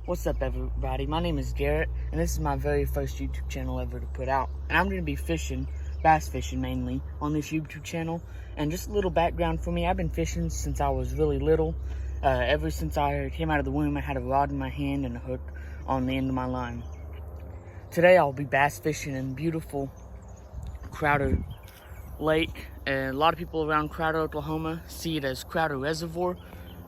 What's up, everybody? My name is Garrett, and this is my very first YouTube channel ever to put out. And I'm going to be fishing, bass fishing mainly, on this YouTube channel. And just a little background for me, I've been fishing since I was really little. Ever since I came out of the womb, I had a rod in my hand and a hook on the end of my line. Today, I'll be bass fishing in beautiful Crowder Lake. And a lot of people around Crowder, Oklahoma see it as Crowder Reservoir,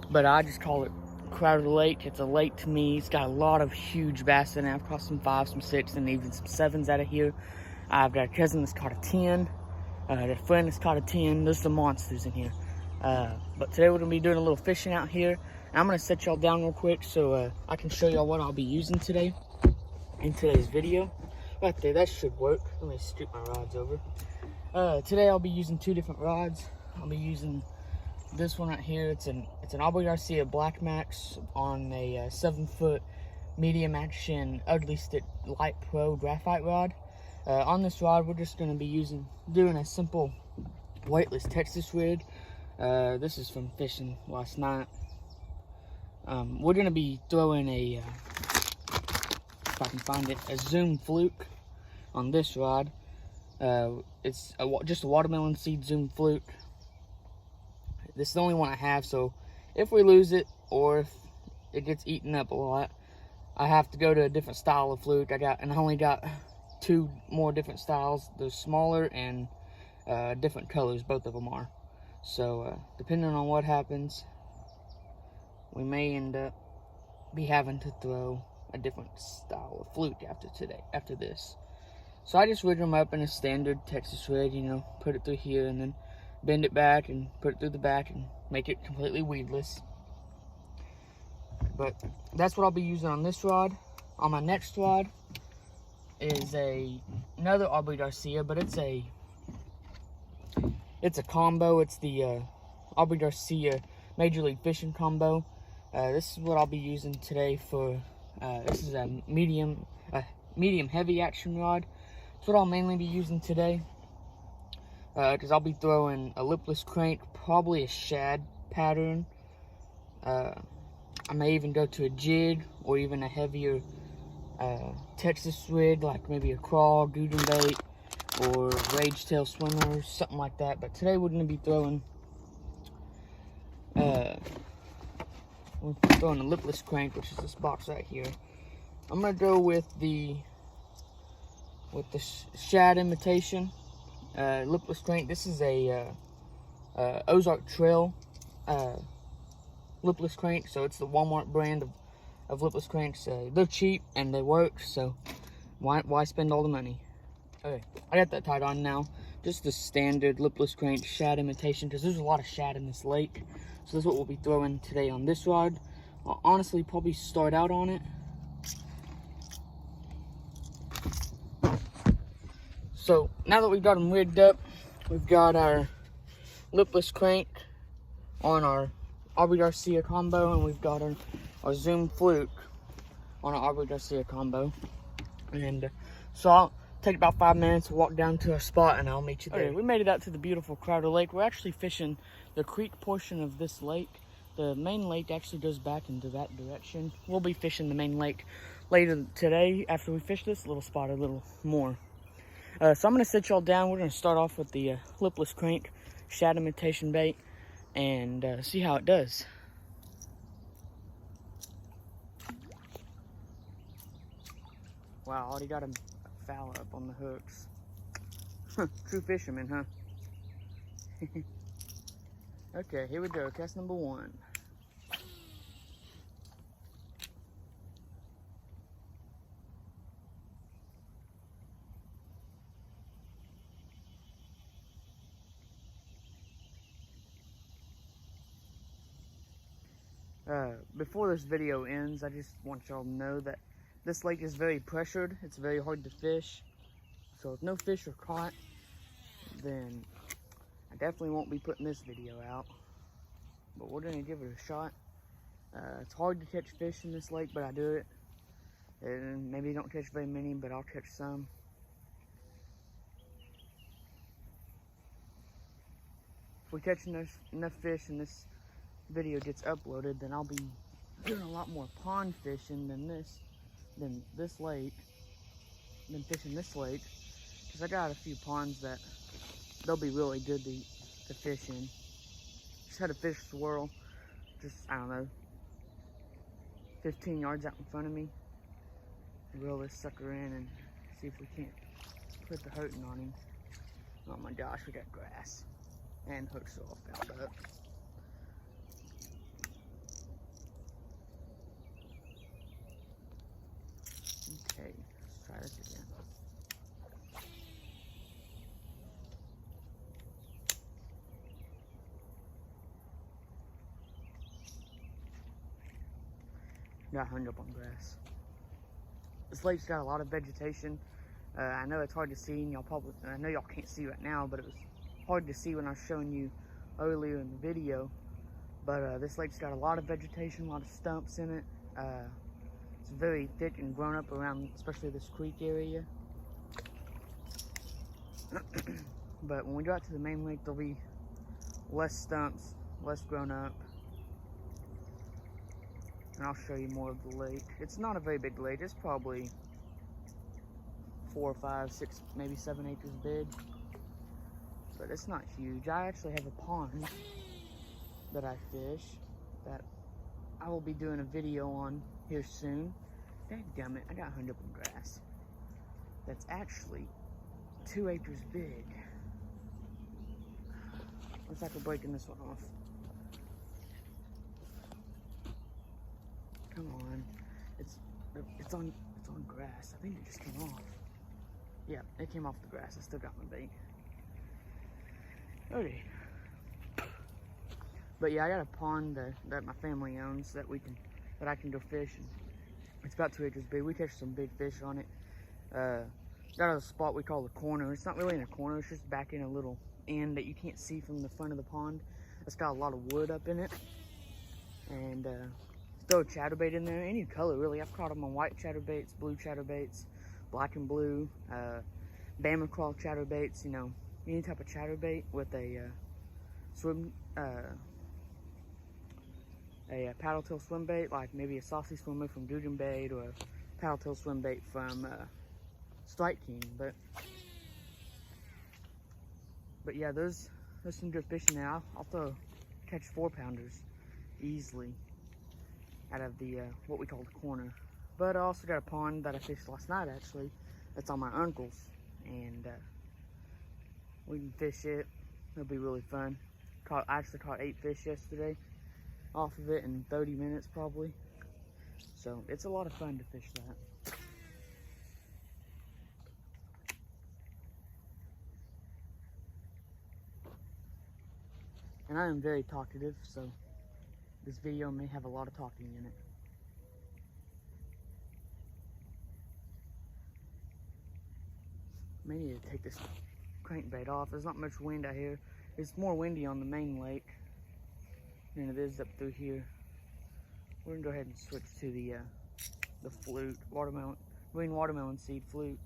but I just call it Crowder Lake. It's a lake to me. It's got a lot of huge bass in it. I've caught some 5s, some 6s, and even some 7s out of here. I've got a cousin that's caught a 10. A friend that's caught a 10. There's some monsters in here. But today we're going to be doing a little fishing out here. And I'm going to set y'all down real quick so I can show y'all what I'll be using today in today's video. Right there, that should work. Let me scoot my rods over. Today I'll be using 2 different rods. I'll be using this one right here. It's an Aubrey Garcia Black Max on a 7-foot medium action ugly stick light pro graphite rod. On this rod, we're just going to be doing a simple weightless Texas rig. This is from fishing last night. We're going to be throwing a, if I can find it, a Zoom Fluke on this rod. It's just a watermelon seed Zoom Fluke. This is the only one I have, so if we lose it or if it gets eaten up a lot, I have to go to a different style of fluke. I only got 2 more different styles. They're smaller and different colors, both of them are. So depending on what happens, we may end up having to throw a different style of fluke after this. So I just rig them up in a standard Texas rig, you know, put it through here and then bend it back and put it through the back and make it completely weedless. But that's what I'll be using on this rod. On my next rod is another Aubrey Garcia, but it's a combo. It's the Aubrey Garcia Major League Fishing combo. This is what I'll be using today for. This is a medium heavy action rod. That's what I'll mainly be using today. Because I'll be throwing a lipless crank, probably a shad pattern. I may even go to a jig or even a heavier Texas rig, like maybe a crawl, Gudgeon bait, or rage tail swimmer, something like that. But today we're going to be throwing a lipless crank, which is this box right here. I'm going to go with the shad imitation. Lipless crank. This is a Ozark Trail lipless crank, so it's the Walmart brand of lipless cranks. They're cheap and they work, so why spend all the money? Okay, I got that tied on now. Just the standard lipless crank shad imitation, because there's a lot of shad in this lake. So that's what we'll be throwing today on this rod. I'll honestly probably start out on it. So now that we've got them rigged up, we've got our lipless crank on our Aubrey Garcia combo, and we've got our Zoom Fluke on our Aubrey Garcia combo. And so I'll take about 5 minutes to walk down to our spot, and I'll meet you there. Okay, we made it out to the beautiful Crowder Lake. We're actually fishing the creek portion of this lake. The main lake actually goes back into that direction. We'll be fishing the main lake later today after we fish this little spot a little more. So I'm going to sit y'all down. We're going to start off with the lipless crank shad imitation bait and see how it does. Wow, already got a foul up on the hooks. True fisherman, huh? Okay, here we go. Cast number 1. Before this video ends, I just want y'all to know that this lake is very pressured. It's very hard to fish. So if no fish are caught, then I definitely won't be putting this video out. But we're going to give it a shot. It's hard to catch fish in this lake, but I do it. And maybe don't catch very many, but I'll catch some. If we catch enough fish and this video gets uploaded, then I'll be doing a lot more pond fishing than this lake, than fishing this lake, because I got a few ponds that they'll be really good to fish in. Just had a fish swirl, just, I don't know, 15 yards out in front of me. Reel this sucker in and see if we can't put the hurting on him. Oh my gosh, we got grass and hooks are all fouled up. Okay, let's try this again. Got hung up on grass. This lake's got a lot of vegetation. I know it's hard to see, and I know y'all can't see right now, but it was hard to see when I was showing you earlier in the video. But this lake's got a lot of vegetation, a lot of stumps in it. It's very thick and grown up around, especially this creek area. But when we go out to the main lake, there'll be less stumps, less grown up. And I'll show you more of the lake. It's not a very big lake. It's probably 4, 5, 6, maybe 7 acres big. But it's not huge. I actually have a pond that I fish that I will be doing a video on here soon. Dadgummit, I got hung up in grass. That's actually 2 acres big. Looks like we're breaking this one off. Come on, it's on grass. I think it just came off. Yeah, it came off the grass. I still got my bait. Okay. But yeah, I got a pond that my family owns that I can go fish. And it's about 2 acres big. We catch some big fish on it. Got a spot we call the corner. It's not really in a corner. It's just back in a little end that you can't see from the front of the pond. It's got a lot of wood up in it. And throw a chatterbait in there, any color really. I've caught them on white chatterbaits, blue chatterbaits, black and blue, Bama crawl chatterbaits, you know, any type of chatterbait with a paddle tail swim bait, like maybe a saucy swimmer from Guggen Bait or a paddle tail swim bait from Strike King. But yeah, there's some good fishing there. I'll catch 4-pounders easily out of the what we call the corner. But I also got a pond that I fished last night, actually, that's on my uncle's, and we can fish it. It'll be really fun. I actually caught 8 fish yesterday off of it in 30 minutes probably, so it's a lot of fun to fish that. And I am very talkative, so this video may have a lot of talking in it. I may need to take this crankbait off. There's not much wind out here. It's more windy on the main lake than it is up through here. We're gonna go ahead and switch to the flute, green watermelon seed flute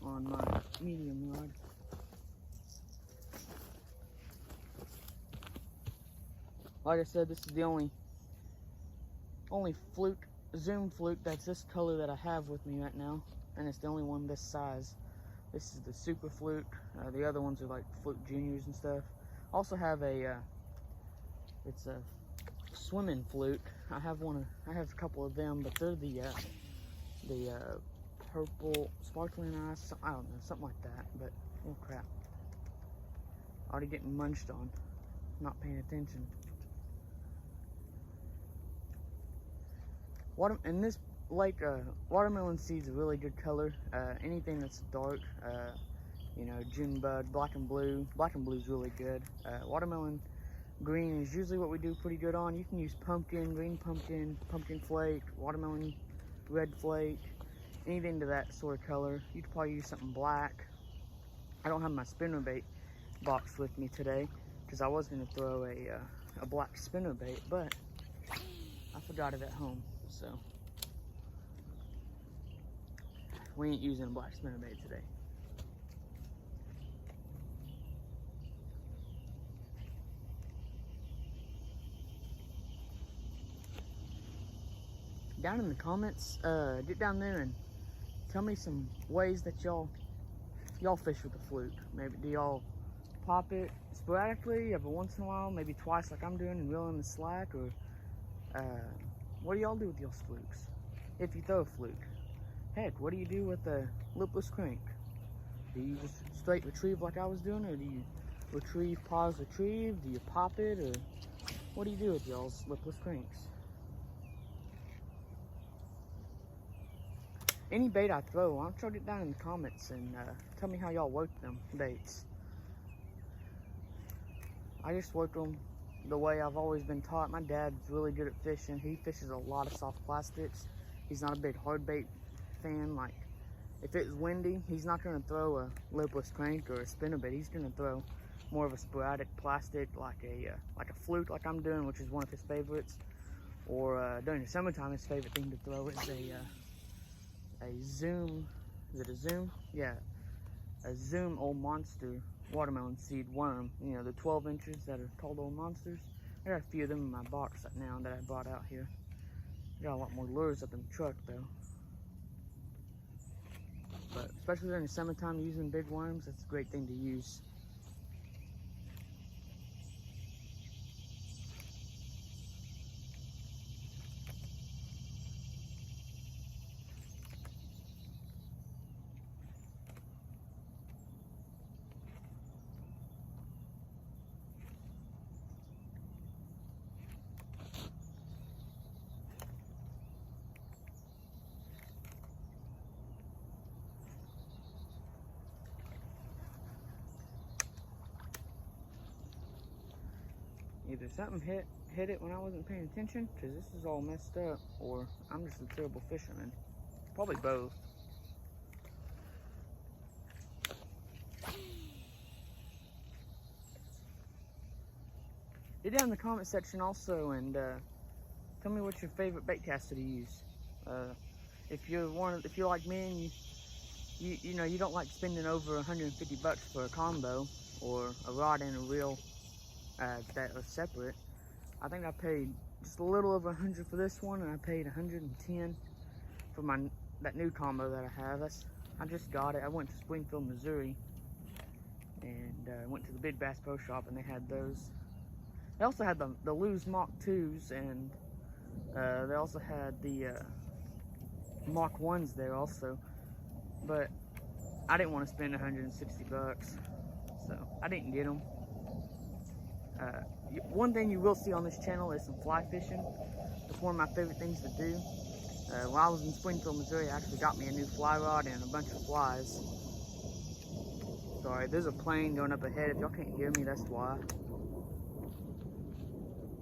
on my medium rod. Like I said, this is the only fluke, zoom fluke that's this color that I have with me right now, and it's the only one this size. This is the super fluke. The other ones are like fluke juniors and stuff. Also have it's a swimming fluke. I have a couple of them, but they're the purple sparkling eyes. I don't know, something like that. But oh crap, already getting munched on. Not paying attention. In this lake, watermelon seed's a really good color. Anything that's dark, you know, June bud, black and blue. Black and blue is really good. Watermelon green is usually what we do pretty good on. You can use pumpkin, green pumpkin, pumpkin flake, watermelon red flake, anything to that sort of color. You could probably use something black. I don't have my spinnerbait box with me today because I was going to throw a black spinnerbait, but I forgot it at home, so we ain't using a black spinnerbait today. down in the comments, get down there and tell me some ways that y'all fish with a fluke. Maybe do y'all pop it sporadically, every once in a while, maybe twice like I'm doing and reel in the slack, or what do y'all do with y'all's flukes? If you throw a fluke. Heck, what do you do with a lipless crank? Do you just straight retrieve like I was doing, or do you retrieve, pause, retrieve? Do you pop it, or what do you do with y'all's lipless cranks? Any bait I throw, why don't y'all get down in the comments and tell me how y'all work them baits. I just work them the way I've always been taught. My dad's really good at fishing. He fishes a lot of soft plastics. He's not a big hard bait fan. Like, if it's windy, he's not going to throw a lipless crank or a spinnerbait. He's going to throw more of a sporadic plastic, like a fluke, like I'm doing, which is one of his favorites. Or during the summertime, his favorite thing to throw is a Zoom. Is it a Zoom? Yeah, a Zoom Old Monster watermelon seed worm. You know, the 12 inches that are called Old Monsters. I got a few of them in my box right now that I brought out here. I got a lot more lures up in the truck though. But especially during the summertime, using big worms, that's a great thing to use. Either something hit it when I wasn't paying attention, because this is all messed up, or I'm just a terrible fisherman. Probably both. Get down in the comment section also and tell me what's your favorite bait caster to use. If you're like me and you know you don't like spending over 150 bucks for a combo or a rod and a reel that are separate. I think I paid just a little over 100 for this one, and I paid 110 for that new combo that I have. I just got it. I went to Springfield, Missouri, and went to the Big Bass Pro Shop, and they had those. They also had the Lew's Mach 2s, and they also had the Mach 1s there also. But I didn't want to spend 160 bucks, so I didn't get them. One thing you will see on this channel is some fly fishing. It's one of my favorite things to do. When I was in Springfield, Missouri, I actually got me a new fly rod and a bunch of flies. Sorry, there's a plane going up ahead. If y'all can't hear me, that's why.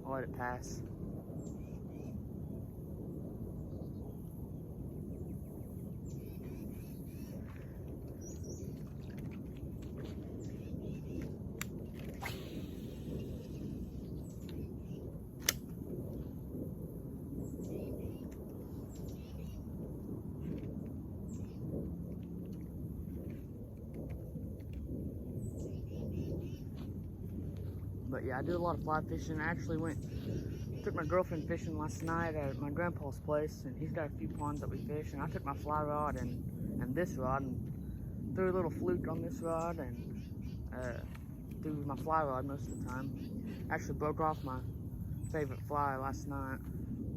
I'll let it pass. But yeah, I do a lot of fly fishing. I actually took my girlfriend fishing last night at my grandpa's place, and he's got a few ponds that we fish, and I took my fly rod and this rod and threw a little fluke on this rod and threw my fly rod most of the time. Actually broke off my favorite fly last night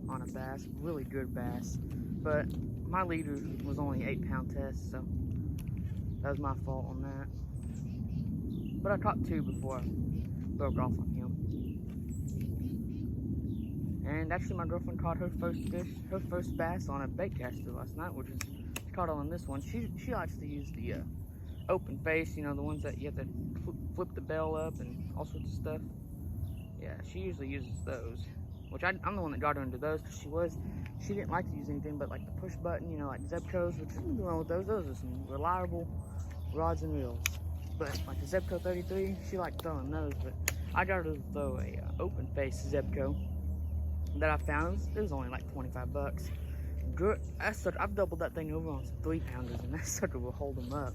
on a bass, really good bass, but my leader was only 8-pound test, so that was my fault on that. But I caught 2 before I broke off on him. And actually my girlfriend caught her first bass on a bait caster last night, which is caught on this one. She likes to use the open face, you know, the ones that you have to flip the bell up and all sorts of stuff. Yeah, she usually uses those, which I'm the one that got her into those, because she didn't like to use anything but like the push button, you know, like Zebcos, which isn't wrong with those. Those are some reliable rods and reels. But like the Zebco 33, she liked throwing those, but I got her to throw a open face Zebco that I found. It was only like 25 bucks. Good. I've doubled that thing over on some 3-pounders, and that sucker will hold them up.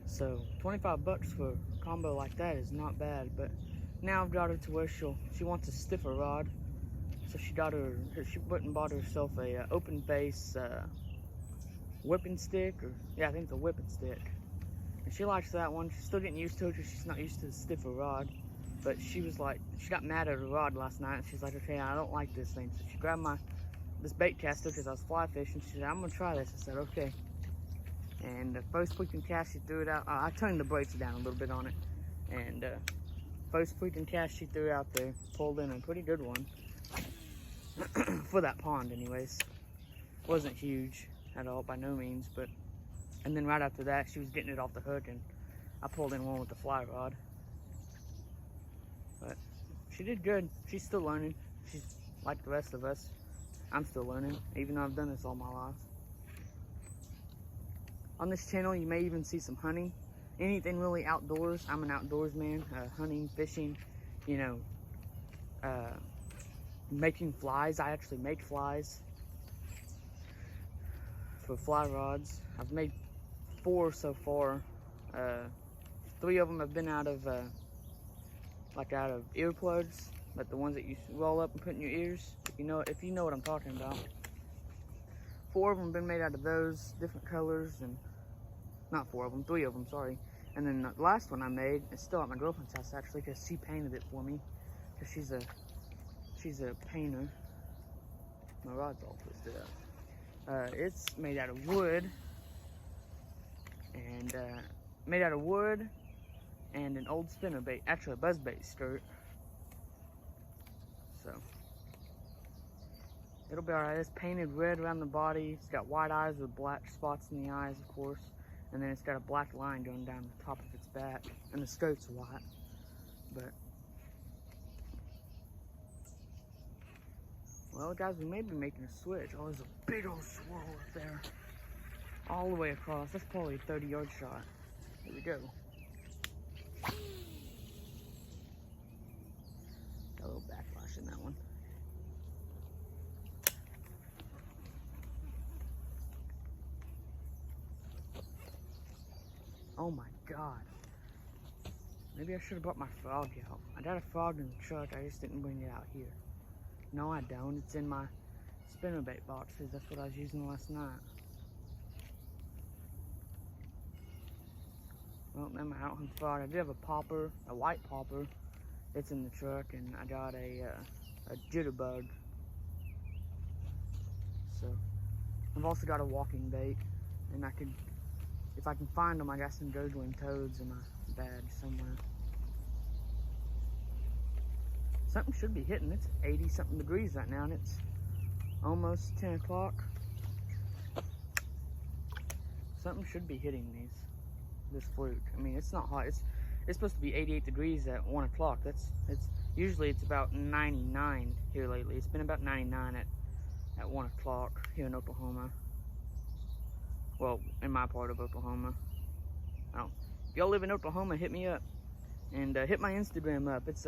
So 25 bucks for a combo like that is not bad. But now I've got her to where she wants a stiffer rod, So she went and bought herself a open face whipping stick, or yeah, I think it's a whipping stick. And she likes that one. She's still getting used to it because she's not used to the stiffer rod. But she was like, she got mad at her rod last night. And she's like, okay, I don't like this thing. So she grabbed this bait caster because I was fly fishing. She said, I'm gonna try this. I said, okay. And the first freaking cast, she threw it out. I turned the brakes down a little bit on it. And first freaking cast she threw out there, pulled in a pretty good one. For that pond anyways. Wasn't huge at all, by no means, but, and then right after that, she was getting it off the hook, and I pulled in one with the fly rod. But she did good. She's still learning. She's like the rest of us. I'm still learning, even though I've done this all my life. On this channel, you may even see some hunting. Anything really outdoors. I'm an outdoors man. Hunting, fishing, you know, making flies. I actually make flies for fly rods. I've made 4 so far. 3 of them have been out of earplugs, like the ones that you roll up and put in your ears. If you know what I'm talking about. 4 of them have been made out of those different colors, and not 4 of them, 3 of them, sorry. And then the last one I made is still at my girlfriend's house actually, because she painted it for me, because she's a painter. My rod's all twisted up. It's made out of wood, and an old spinnerbait, actually a buzzbait skirt. So it'll be alright. It's painted red around the body. It's got white eyes with black spots in the eyes, of course, and then it's got a black line going down the top of its back, and the skirt's white. But well, guys, we may be making a switch. Oh, there's a big old swirl up there. All the way across. That's probably a 30-yard shot. Here we go. Got a little backlash in that one. Oh my God. Maybe I should have brought my frog out. I got a frog in the truck. I just didn't bring it out here. No, I don't. It's in my spinnerbait boxes. That's what I was using last night. Well, then I don't have a frog. I do have a popper, a white popper. It's in the truck, and I got a jitterbug. So I've also got a walking bait, and if I can find them, I got some gurgling toads in my bag somewhere. Something should be hitting. It's 80-something degrees right now, and it's almost 10 o'clock. Something should be hitting this fluke. I mean, it's not hot. It's supposed to be 88 degrees at 1 o'clock. Usually it's about 99 here lately. It's been about 99 at 1 o'clock here in Oklahoma. Well, in my part of Oklahoma. If y'all live in Oklahoma, hit me up, and hit my Instagram up. It's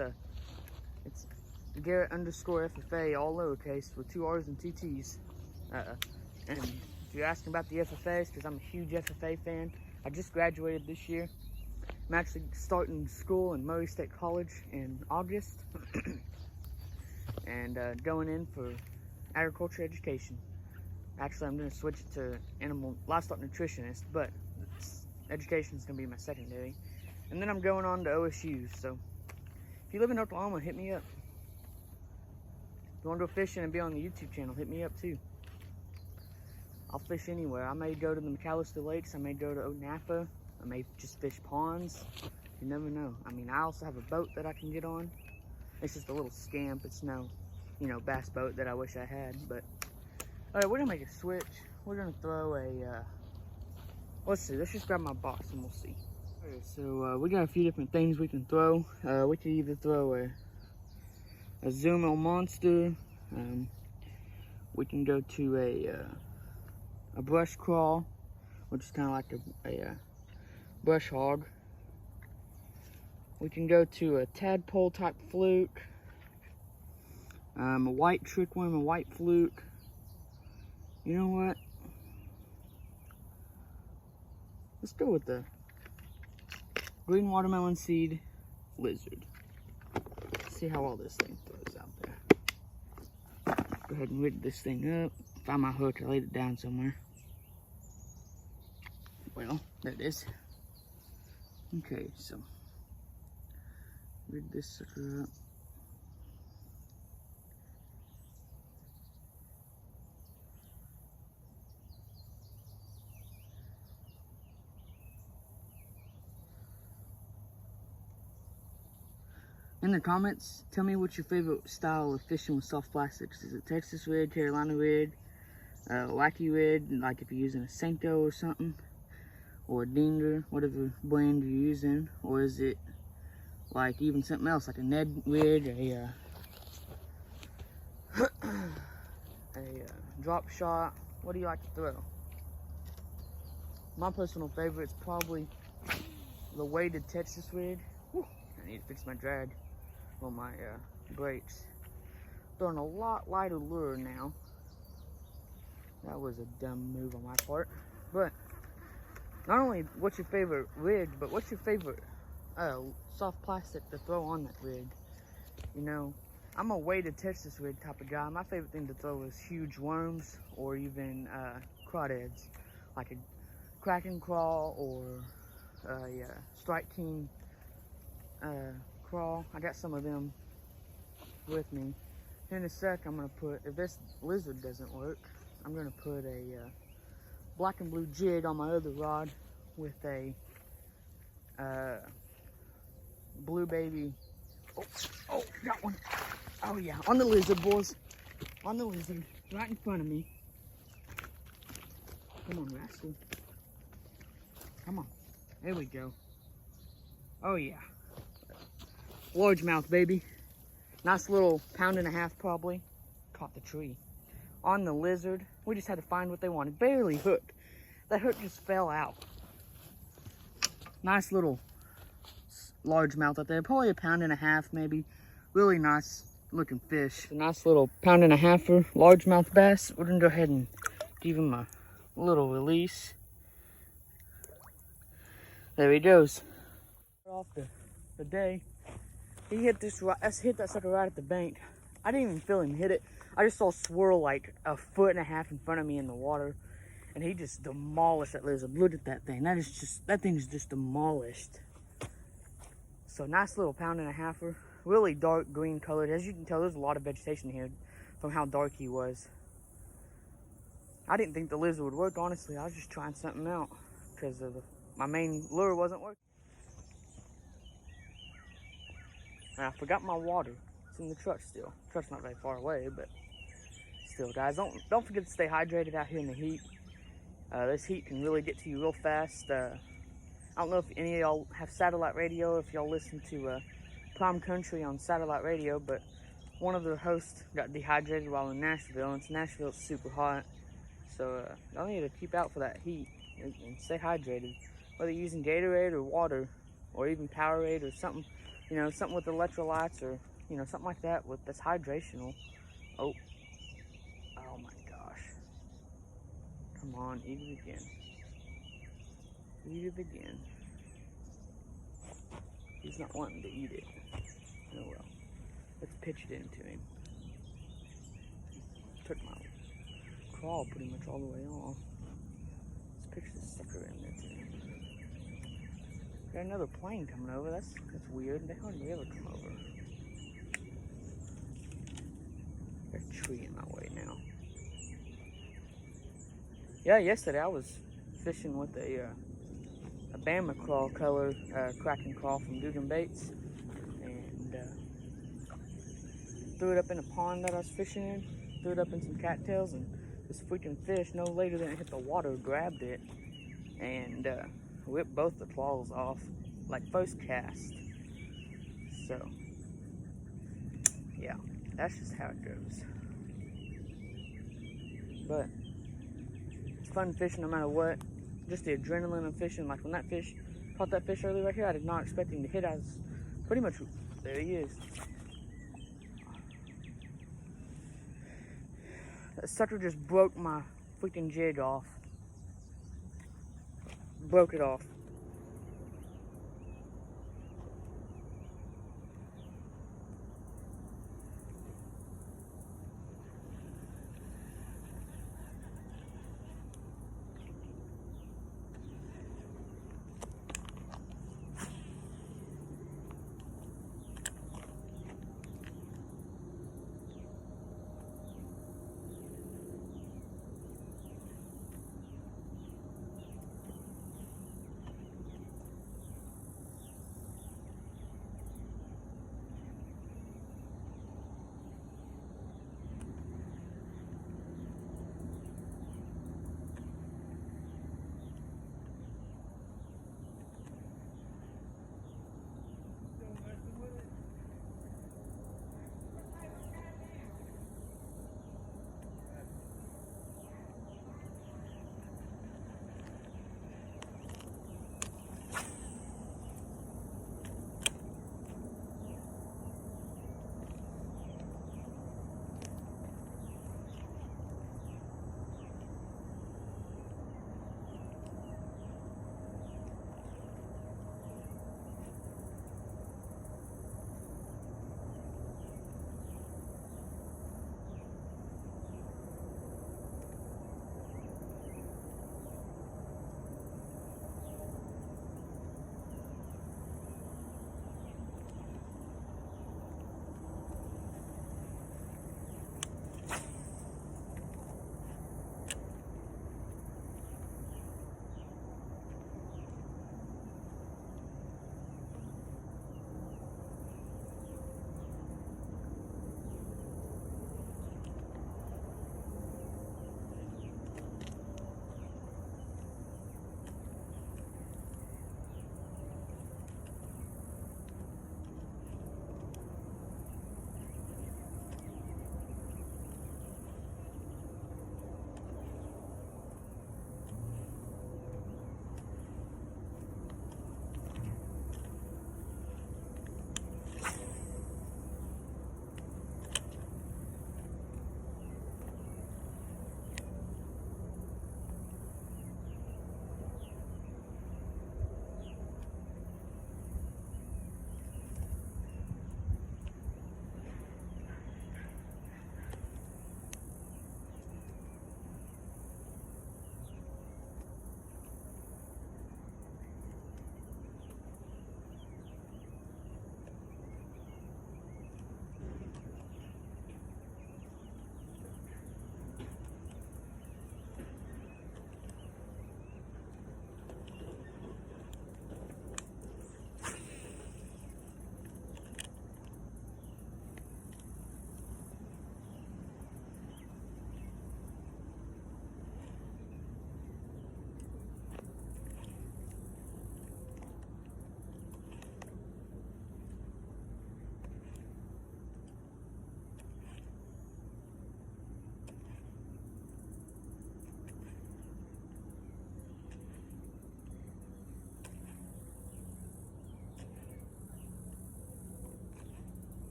Garrett_FFA, all lowercase, with 2 R's and 2 T's. And if you're asking about the FFAs, because I'm a huge FFA fan, I just graduated this year. I'm actually starting school in Murray State College in August, and going in for agriculture education. Actually, I'm going to switch it to livestock nutritionist, but education is going to be my secondary. And then I'm going on to OSU, so if you live in Oklahoma, hit me up. If you want to go fishing and be on the YouTube channel, hit me up too. I'll fish anywhere. I may go to the McAllister Lakes. I may go to Napa. I may just fish ponds. You never know. I mean, I also have a boat that I can get on. It's just a little scamp. It's no, bass boat that I wish I had. But all right, we're gonna make a switch. We're gonna throw a. Let's see. Let's just grab my box and we'll see. Okay, so we got a few different things we can throw. We could either throw a Zumo Monster. We can go to a brush crawl, which is kind of like a brush hog. We can go to a tadpole type fluke, a white trickworm, a white fluke. You know what? Let's go with the green watermelon seed lizard. Let's see how well this thing throws out there. go ahead and rig this thing up. Find my hook. I laid it down somewhere. Well, there it is. Okay, so rig this sucker up. In the comments, tell me what's your favorite style of fishing with soft plastics. Is it Texas rig, Carolina rig, wacky rig, like if you're using a Senko or something, or a Dinger, whatever blend you're using, or is it like even something else, like a Ned rig, a drop shot? What do you like to throw? My personal favorite is probably the weighted Texas rig. Whew, I need to fix my drag on my brakes. Throwing a lot lighter lure now. That was a dumb move on my part. But not only what's your favorite rig, but what's your favorite soft plastic to throw on that rig? You know, I'm a weighted Texas rig type of guy. My favorite thing to throw is huge worms or even crawdads, like a Kraken crawl or a Strike King crawl. I got some of them with me. In a sec, I'm gonna put, if this lizard doesn't work, I'm gonna put a black and blue jig on my other rod with a blue baby. Oh, got one. Oh yeah, on the lizard, boys. On the lizard, right in front of me. Come on, rascal. Come on. There we go. Oh yeah. Largemouth, baby. Nice little 1.5 pounds probably. Caught the tree. On the lizard, we just had to find what they wanted. Barely hooked. That hook just fell out. Nice little largemouth out there. Probably 1.5 pounds maybe. Really nice looking fish. A nice little 1.5 pounder largemouth bass. We're gonna go ahead and give him a little release. There he goes. Off the day. He hit that sucker right at the bank. I didn't even feel him hit it. I just saw a swirl like 1.5 foot in front of me in the water, and he just demolished that lizard. Look at that thing. That thing's just demolished. So nice little 1.5 pounder, really dark green colored. As you can tell, there's a lot of vegetation here from how dark he was. I didn't think the lizard would work, honestly. I was just trying something out because my main lure wasn't working. And I forgot my water. It's in the truck still. The truck's not very far away, but still, guys, don't forget to stay hydrated out here in the heat. This heat can really get to you real fast. I don't know if any of y'all have satellite radio, if y'all listen to Prime Country on satellite radio, but one of the hosts got dehydrated while in Nashville, and Nashville is super hot. So y'all need to keep out for that heat and stay hydrated. Whether you're using Gatorade or water, or even Powerade or something, you know, something with electrolytes or, you know, something like that that's hydrational. Oh my gosh. Come on, eat it again. Eat it again. He's not wanting to eat it. Oh well. Let's pitch it into him. Took my crawl pretty much all the way off. Let's pitch this sucker in there too. Got another plane coming over. That's weird. They hardly ever come over. There's a tree in my way now. Yeah, yesterday I was fishing with a Bama crawl color Kraken crawl from Dugan Baits, and threw it up in a pond that I was fishing in. Threw it up in some cattails, and this freaking fish, no later than it hit the water, grabbed it and whipped both the claws off like first cast. So yeah, that's just how it goes. But it's fun fishing no matter what. Just the adrenaline of fishing. Like when that fish caught that fish earlier right here, I did not expect him to hit. I was pretty much, there he is. That sucker just broke my freaking jig off. Broke it off.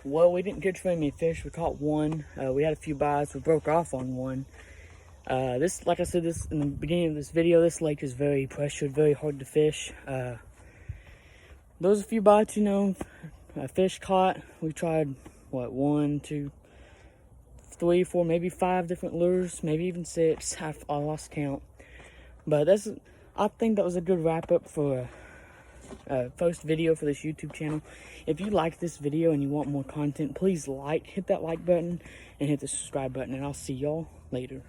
Well, we didn't catch very many fish. We caught one. We had a few bites. We broke off on one. This, like I said, this in the beginning of this video, this lake is very pressured, very hard to fish. There was a few bites, you know, fish caught. We tried, what, 1, 2, 3, 4, maybe 5 different lures, maybe even 6. I lost count. But I think that was a good wrap up for first video for this YouTube channel. If you like this video and you want more content, please hit that like button and hit the subscribe button, and I'll see y'all later.